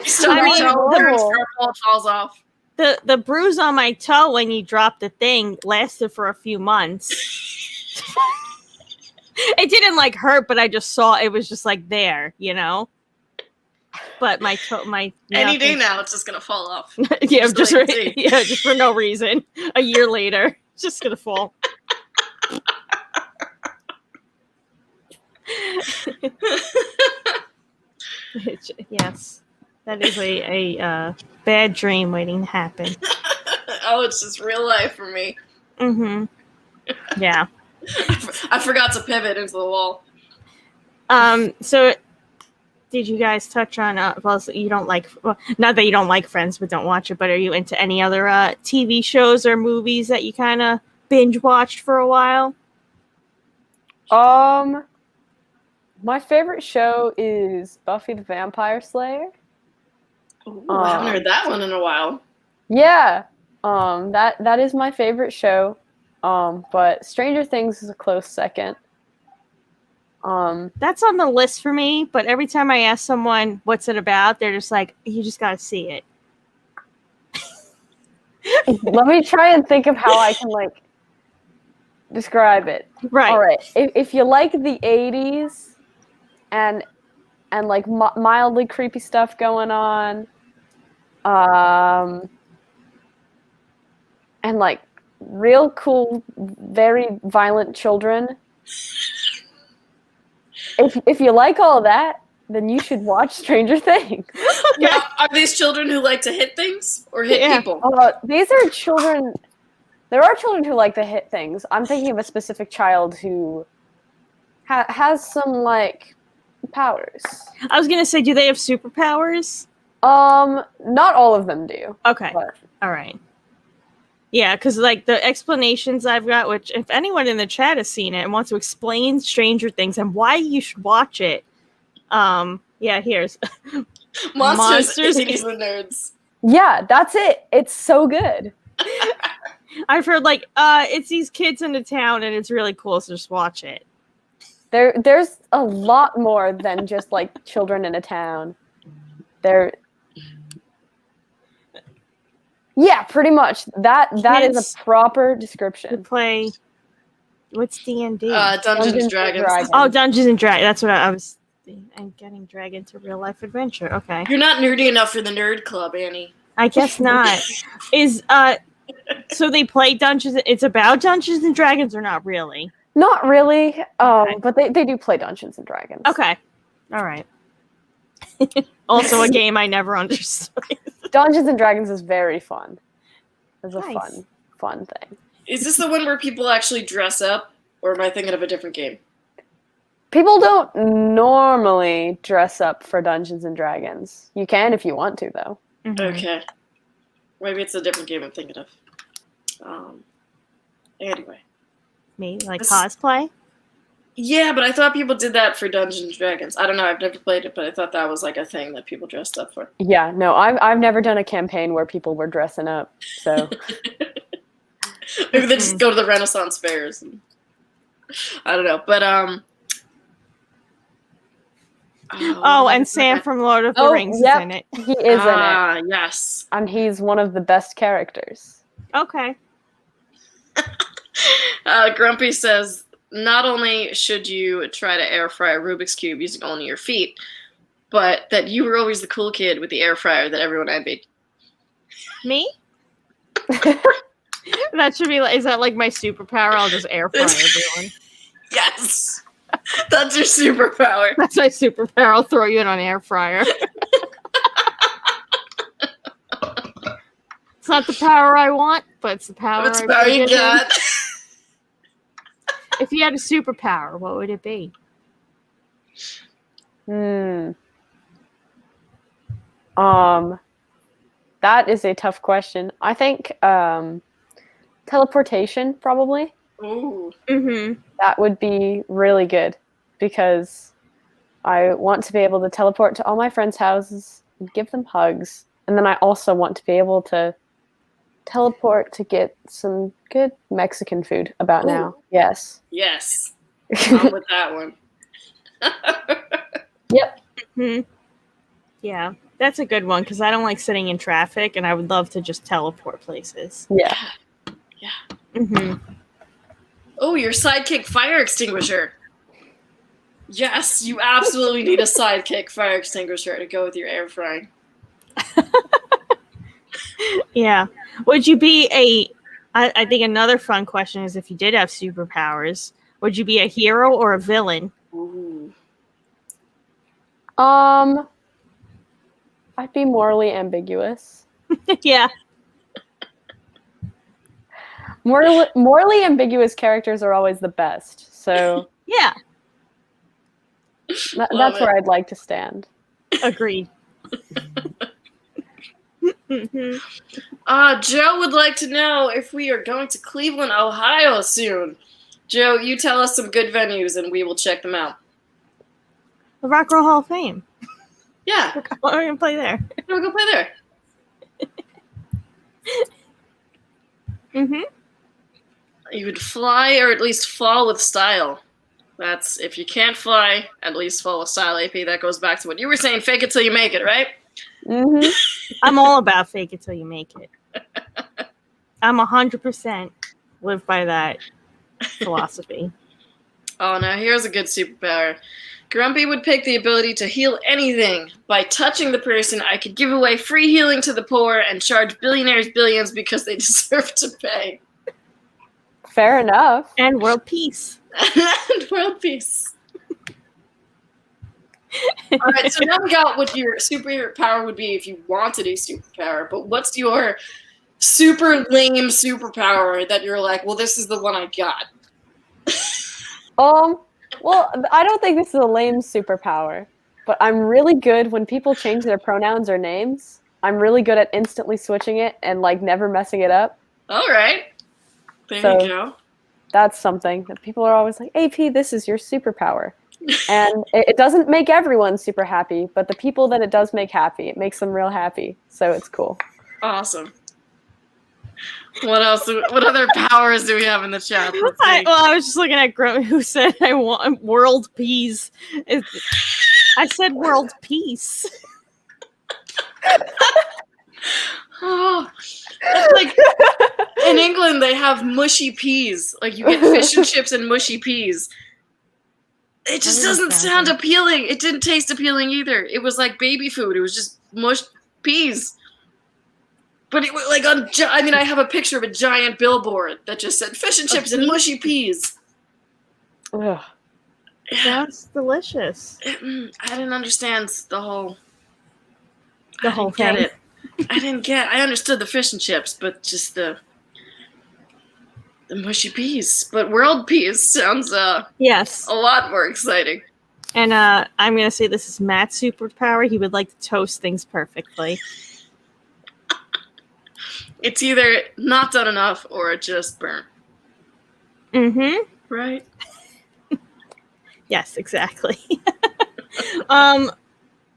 A: stub your toe, it falls off.
C: The bruise on my toe when you dropped the thing lasted for a few months. It didn't like hurt, but I just saw it was just like there, you know. But my
A: any day now, it's just gonna fall off.
C: Yeah, just for no reason. A year later, it's just gonna fall. Yes, that is a bad dream waiting to happen.
A: Oh, it's just real life for me.
C: Mm-hmm. Yeah.
A: I forgot to pivot into the wall.
C: So did you guys touch on well, so you don't like, well, not that you don't like Friends but don't watch it, but are you into any other TV shows or movies that you kind of binge watched for a while?
B: My favorite show is Buffy the Vampire Slayer.
A: Ooh, I haven't heard that one in a while.
B: Yeah. That is my favorite show. But Stranger Things is a close second.
C: That's on the list for me, but every time I ask someone what's it about, they're just like, you just gotta see it.
B: Let me try and think of how I can like describe it.
C: Right.
B: All right. If you like the 80s and like mildly creepy stuff going on, and like real cool, very violent children. If you like all of that, then you should watch Stranger Things.
A: Yeah. Are these children who like to hit things or hit people?
B: These are children. There are children who like to hit things. I'm thinking of a specific child who has some like powers.
C: I was gonna say, do they have superpowers?
B: Not all of them do.
C: Okay.
B: But.
C: All right. Yeah, because like the explanations I've got, which if anyone in the chat has seen it and wants to explain Stranger Things and why you should watch it, here's
A: Monsters and Nerds.
B: Yeah, that's it. It's so good.
C: I've heard like it's these kids in the town and it's really cool, so just watch it.
B: There's a lot more than just like children in a town. Yeah, pretty much. That is a proper description.
C: To play, what's D&D?
A: Dungeons and Dragons.
C: Oh, Dungeons and Dragons. That's what I was thinking. And getting dragged into real life adventure. Okay.
A: You're not nerdy enough for the nerd club, Annie.
C: I guess not. So they play Dungeons. It's about Dungeons and Dragons, or not really?
B: Not really. Okay. But they do play Dungeons and Dragons.
C: Okay. All right. Also a game I never understood.
B: Dungeons and Dragons is very fun. It's a
C: nice.
B: fun thing.
A: Is this the one where people actually dress up, or am I thinking of a different game?
B: People don't normally dress up for Dungeons and Dragons. You can if you want to, though.
C: Mm-hmm.
A: Okay. Maybe it's a different game I'm thinking of. Anyway.
C: Maybe like cosplay?
A: Yeah, but I thought people did that for Dungeons and Dragons. I don't know. I've never played it, but I thought that was like a thing that people dressed up for.
B: Yeah, no, I've never done a campaign where people were dressing up. So
A: maybe they just go to the Renaissance fairs. And, I don't know, but
C: and Sam from Lord of the Rings is in it.
B: He is in it.
A: Yes,
B: and he's one of the best characters.
C: Okay.
A: Grumpy says, not only should you try to air fry a Rubik's Cube using only your feet, but that you were always the cool kid with the air fryer that everyone envied.
C: Me? That should be like, is that like my superpower? I'll just air fry everyone.
A: Yes! That's your superpower.
C: That's my superpower. I'll throw you in an air fryer. It's not the power I want, but it's the power
A: It's the power you got.
C: If you had a superpower, what would it be?
B: That is a tough question. I think teleportation, probably.
A: Ooh.
C: Mm-hmm.
B: That would be really good because I want to be able to teleport to all my friends' houses and give them hugs. And then I also want to be able to teleport to get some good Mexican food about now. Yes.
A: Yes. I'm with that one.
B: Yep.
C: Mm-hmm. Yeah, that's a good one because I don't like sitting in traffic, and I would love to just teleport places.
B: Yeah.
A: Yeah.
C: Mm-hmm.
A: Oh, your sidekick fire extinguisher. Yes, you absolutely need a sidekick fire extinguisher to go with your air frying.
C: Yeah. Would you be I think another fun question is if you did have superpowers, would you be a hero or a villain?
A: Ooh.
B: I'd be morally ambiguous.
C: Yeah.
B: Morally ambiguous characters are always the best. So
C: Yeah.
B: that's where I'd like to stand.
C: Agreed. Mm-hmm.
A: Joe would like to know if we are going to Cleveland, Ohio soon. Joe, you tell us some good venues and we will check them out.
C: The Rock and Roll Hall of Fame.
A: Yeah.
C: We're going to play there.
A: We'll go play there.
C: Mm-hmm.
A: You would fly or at least fall with style. That's, if you can't fly, at least fall with style, AP. That goes back to what you were saying, fake it till you make it, right?
B: Mm-hmm.
C: I'm all about fake it till you make it. I'm 100% live by that philosophy.
A: Oh, now here's a good superpower. Grumpy would pick the ability to heal anything. By touching the person, I could give away free healing to the poor and charge billionaires billions because they deserve to pay.
B: Fair enough.
C: And world peace.
A: And world peace. Alright, so now we got what your superpower would be if you wanted a superpower, but what's your super lame superpower that you're like, well, this is the one I got?
B: Well, I don't think this is a lame superpower, but I'm really good when people change their pronouns or names. I'm really good at instantly switching it and like never messing it up.
A: Alright. There you go.
B: That's something that people are always like, AP, this is your superpower. And it doesn't make everyone super happy, but the people that it does make happy, it makes them real happy. So it's cool.
A: Awesome. What else? What other powers do we have in the chat?
C: I was just looking at Grumpy who said I want world peace. I said world peace.
A: Oh, it's like in England they have mushy peas. Like you get fish and chips and mushy peas. It just doesn't sound appealing. It didn't taste appealing either. It was like baby food. It was just mushed peas. But it was like I have a picture of a giant billboard that just said fish and chips and mushy peas.
B: Ugh.
C: That's delicious.
A: I didn't understand the whole
C: thing.
A: I understood the fish and chips, but just the mushy peas. But world peas sounds
C: yes,
A: a lot more exciting.
C: And I'm gonna say this is Matt's superpower. He would like to toast things perfectly.
A: It's either not done enough or it just burnt.
C: Mm-hmm.
A: Right?
C: Yes, exactly.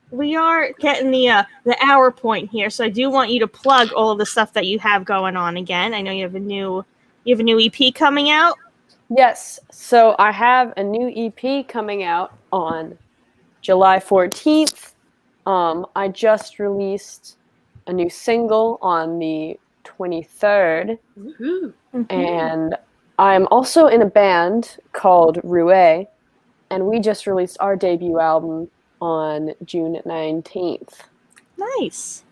C: We are getting the hour point here, so I do want you to plug all of the stuff that you have going on again. I know you have a new EP coming out.
B: Yes. So I have a new EP coming out on July 14th. I just released a new single on the 23rd.
A: Woohoo.
B: And I'm also in a band called Rouet, and we just released our debut album on June 19th.
C: Nice.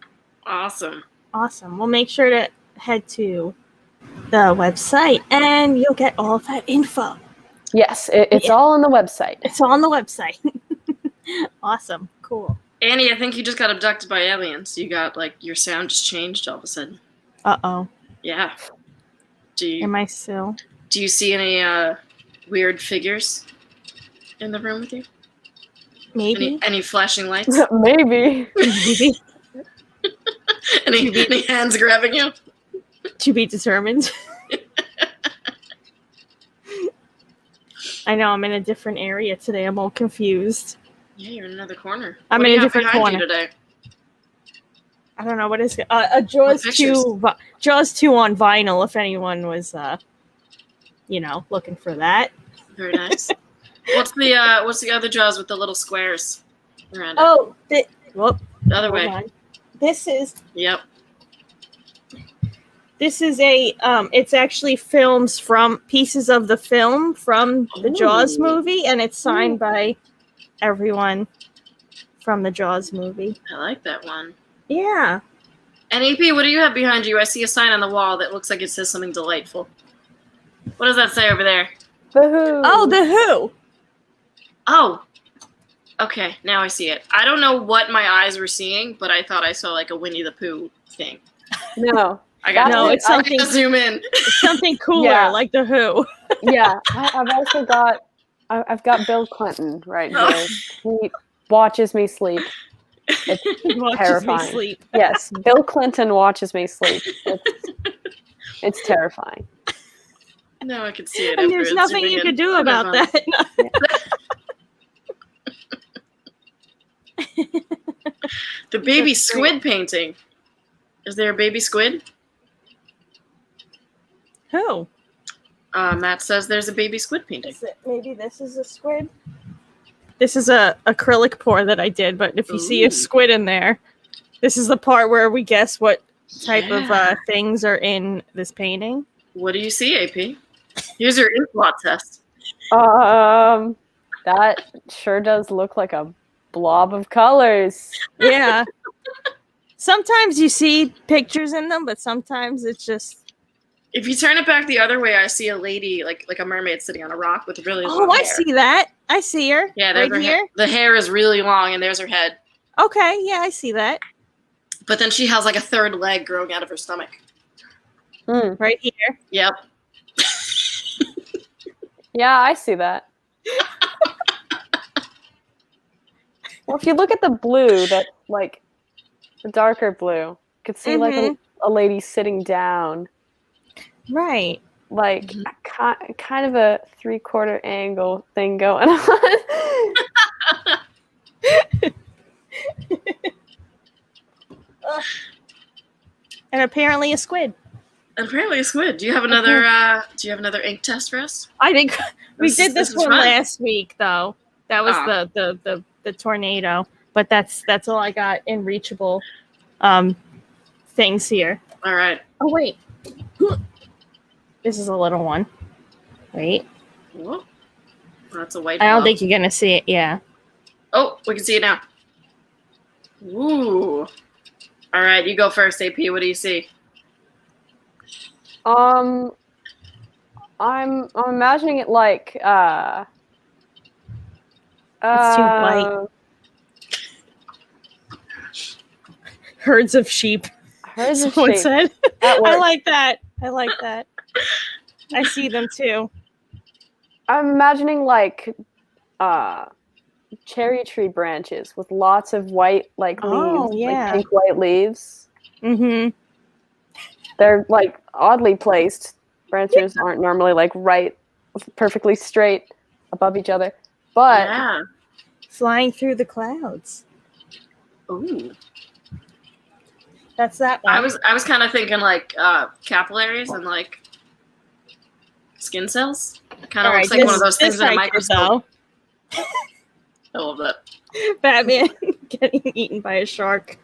A: Awesome.
C: We'll make sure to head to the website and you'll get all of that info.
B: Yes, it's all on the website.
C: It's all on the website. Awesome. Cool.
A: Annie, I think you just got abducted by aliens. You got, your sound just changed all of a sudden.
C: Uh-oh.
A: Yeah.
C: Am I still?
A: Do you see any weird figures in the room with you?
C: Maybe.
A: Any flashing lights?
B: Maybe.
A: any hands grabbing you?
C: To be determined. I know, I'm in a different area today. I'm all confused.
A: Yeah, you're in another corner.
C: I'm
A: What
C: in
A: do
C: a
A: you have
C: different
A: behind
C: corner
A: you today?
C: I don't know what is it. A Jaws
A: pictures?
C: 2 Jaws 2 on vinyl if anyone was looking for that.
A: Very nice. What's the other Jaws with the little squares around it?
C: Oh,
A: the other
C: hold
A: way.
C: on. This is
A: Yep.
C: This is a it's actually films from pieces of the film from the Jaws movie, and it's signed by everyone from the Jaws movie.
A: I like that one.
C: Yeah.
A: And AP, what do you have behind you? I see a sign on the wall that looks like it says something delightful. What does that say over there?
B: The Who.
C: Oh, The Who.
A: Oh. Okay, now I see it. I don't know what my eyes were seeing, but I thought I saw like a Winnie the Pooh thing.
B: No.
C: It's something.
A: I zoom in.
C: It's something cooler, like The Who.
B: Yeah, I've also got. I've got Bill Clinton right here. He watches me sleep. It's terrifying.
C: Me sleep.
B: Yes, Bill Clinton watches me sleep. It's terrifying.
A: No, I can see it.
C: And there's nothing you could do about that.
A: The baby squid painting. Is there a baby squid?
C: Who?
A: Matt says there's a baby squid painting.
C: Maybe this is a squid? This is a acrylic pour that I did, but if you see a squid in there, this is the part where we guess what type of things are in this painting.
A: What do you see, AP? Here's your ink blot test.
B: That sure does look like a blob of colors.
C: Yeah. Sometimes you see pictures in them, but sometimes it's just...
A: If you turn it back the other way, I see a lady, like a mermaid sitting on a rock with really long hair.
C: I see that. I see her.
A: Yeah,
C: right here.
A: The hair is really long, and there's her head.
C: Okay, yeah, I see that.
A: But then she has like a third leg growing out of her stomach.
C: Right here.
A: Yep.
B: Yeah, I see that. Well, if you look at the blue, that like the darker blue, you could see like a lady sitting down.
C: Right.
B: Like kind of a 3/4 angle thing going on.
C: And apparently a squid.
A: Do you have another ink test for us?
C: I think we did this one last week though. That was the tornado. But that's all I got in reachable things here.
A: All right.
C: Oh wait. This is a little one. Wait.
A: Whoa. That's a white
C: I don't think you're gonna see it, yeah.
A: Oh, we can see it now. Ooh. All right, you go first, AP. What do you see?
B: I'm imagining it like
C: it's too white. Herds of sheep. Someone said. I like that. I see them too.
B: I'm imagining like cherry tree branches with lots of white leaves, like pink white leaves.
C: Mm-hmm.
B: They're like oddly placed. Branches aren't normally like right, perfectly straight above each other, but
C: flying through the clouds.
A: Ooh.
C: That's that one.
A: I was kind of thinking like capillaries and like skin cells. It kind of looks like one of those things in a microscope. I love that.
C: Batman getting eaten by a shark.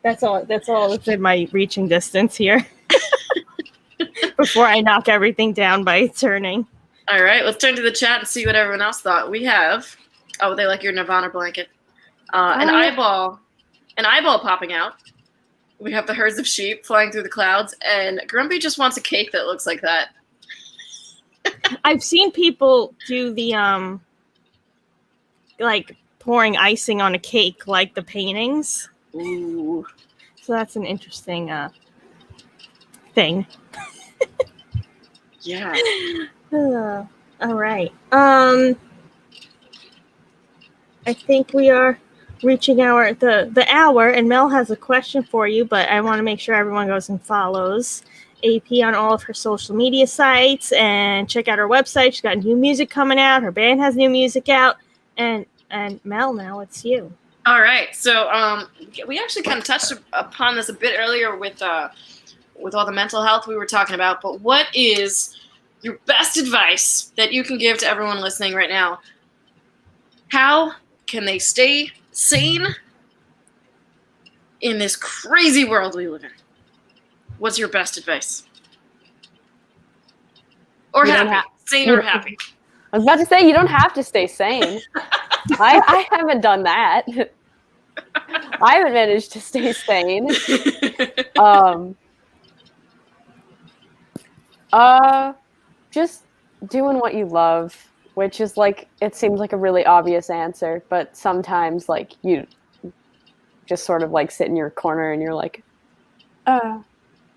C: That's all within my reaching distance here. Before I knock everything down by turning.
A: All right, let's turn to the chat and see what everyone else thought. We have they like your Nirvana blanket. An eyeball popping out. We have the herds of sheep flying through the clouds, and Grumpy just wants a cake that looks like that.
C: I've seen people do the like pouring icing on a cake, like the paintings.
A: Ooh.
C: So that's an interesting thing.
A: Yeah.
C: All right. I think we are reaching the hour, and Mel has a question for you, but I want to make sure everyone goes and follows AP on all of her social media sites and check out her website. She's got new music coming out. Her band has new music out. And Mel, now it's you.
A: All right. So we actually kind of touched upon this a bit earlier with all the mental health we were talking about. But what is your best advice that you can give to everyone listening right now? How can they stay sane in this crazy world we live in? What's your best advice? Or happy. Sane or happy.
B: I was about to say, you don't have to stay sane. I haven't done that. I haven't managed to stay sane. Just doing what you love, which is like, it seems like a really obvious answer, but sometimes like you just sort of like sit in your corner and you're like,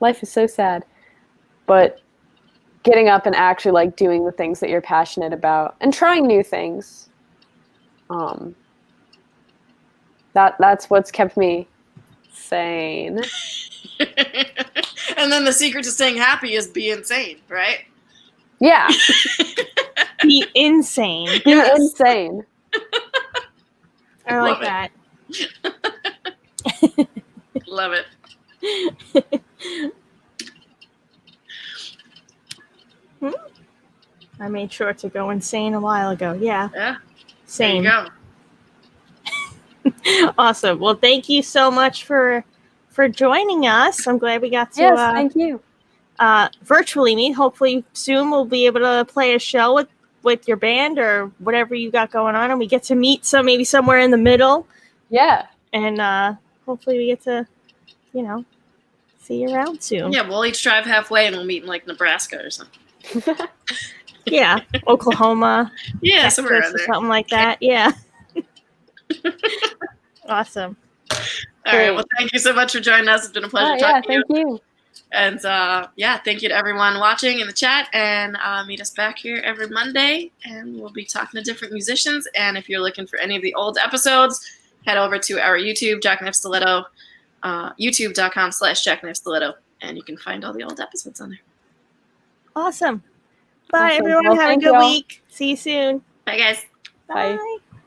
B: life is so sad. But getting up and actually like doing the things that you're passionate about and trying new things. That's what's kept me sane.
A: And then the secret to staying happy is be insane, right?
B: Yeah.
C: Be insane.
B: Be insane.
C: I like that.
A: Love it.
C: I made sure to go insane a while ago. Yeah. Same.
A: There
C: you go. Awesome. Well, thank you so much for joining us. I'm glad we got to
B: thank you.
C: Virtually meet. Hopefully soon we'll be able to play a show with your band or whatever you got going on, and we get to meet maybe somewhere in the middle.
B: Yeah.
C: And hopefully we get to, see you around soon.
A: Yeah, we'll each drive halfway and we'll meet in like Nebraska or something.
C: Yeah, Oklahoma.
A: Yeah,
C: Texas,
A: somewhere around there.
C: something like that. Yeah. Awesome.
A: All right. Well, thank you so much for joining us. It's been a pleasure talking to you.
B: Thank you.
A: And thank you to everyone watching in the chat. And meet us back here every Monday. And we'll be talking to different musicians. And if you're looking for any of the old episodes, head over to our YouTube, Jackknife Stiletto, youtube.com/Jackknife Stiletto. And you can find all the old episodes on there.
C: Awesome. Bye,
B: Awesome.
C: everyone.
B: Well,
C: have a good week. See you soon.
A: Bye, guys.
C: Bye.